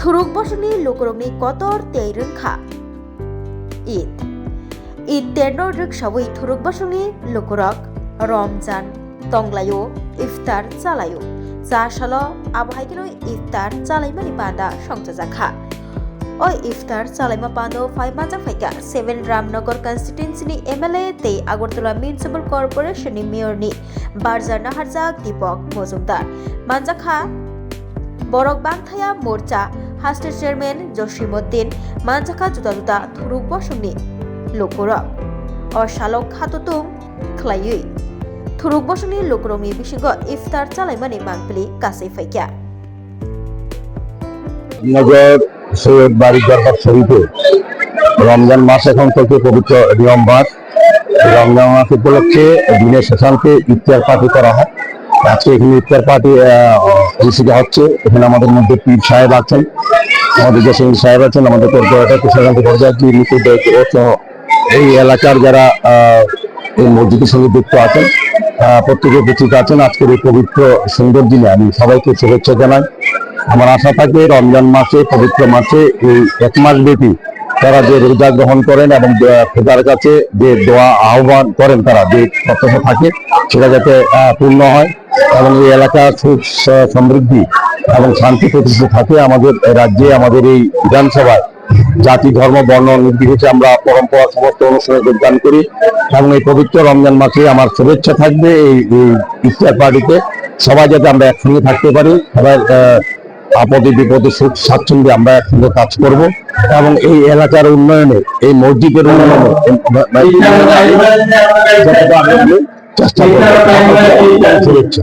Thuruk bosoni lukurongni kotor tei rengkha. Id terno rek sawui thuruk bosoni lukurok Ramjan tonglayo iftar chalayo. Chasalo abhaigino iftar chalaimani banda songjajakha. Oi iftar chalaima pando 5 majak phaika 7 Ramnagar constituency ni MLA tei Agartala Municipal Corporation ni Mayor ni Barjar Naharjak Deepak Mojumdar manjakha Borok Bangthaya Morcha Haste Chairman Josimuddin manjakha juta thuruk bosoni lukurok o salok khatutung khlaiui thuruk bosoni lukurokni bisingo iftar chalaimani mangpili kasai phaikya নগর সৈয়দ বাড়ি দরবার শরীফে রমজান মাস এখন থেকে পবিত্র নিয়ম মাস। রমজান মাস উপলক্ষে দিনের শেষান্তে ইফতার party করা হয়। আজকে এখানে ইফতার পার্টি অনুষ্ঠিত হচ্ছে। এখানে আমাদের মধ্যে পীর সাহেব আছেন, আমাদের দেশের সাহেব আছেন, আমাদের কর্পোরেটর কৃষ্ণকান্ত ভট্টাচার্য এই এলাকার যারা এই মসজিদের সঙ্গে যুক্ত আছেন প্রত্যেকে উপস্থিত আছেন। আজকের এই পবিত্র সুন্দর দিনে আমি সবাইকে শুভেচ্ছা জানাই। আমার আশা থাকে রমজান মাসে পবিত্র মাসে এই 1 মাস ব্যাপী তারা যে রোজা গ্রহণ করেন এবং খোদার কাছে যে দোয়া আহ্বান করেন, তারা যে প্রত্যাশা থাকে সেটা যাতে পূর্ণ হয় এবং এই এলাকার সুখ সমৃদ্ধি এবং শান্তি প্রতিষ্ঠিত থাকে। আমাদের রাজ্যে আমাদের এই বিধানসভায় জাতি ধর্ম বর্ণ নির্বিশেষে আমরা পরম্পরা সমস্ত অনুষ্ঠানে যোগদান করি এবং এই পবিত্র রমজান মাসে আমার শুভেচ্ছা থাকবে এই ইফতার পার্টিতে সবাই যাতে আমরা একসঙ্গে থাকতে পারি, সবাই আপদে বিপদে সুখ স্বাচ্ছন্দ্যে আমরা একসঙ্গে কাজ করব এবং এই এলাকার উন্নয়নে এই মসজিদের উন্নয়নে চেষ্টা করব। শুভেচ্ছা।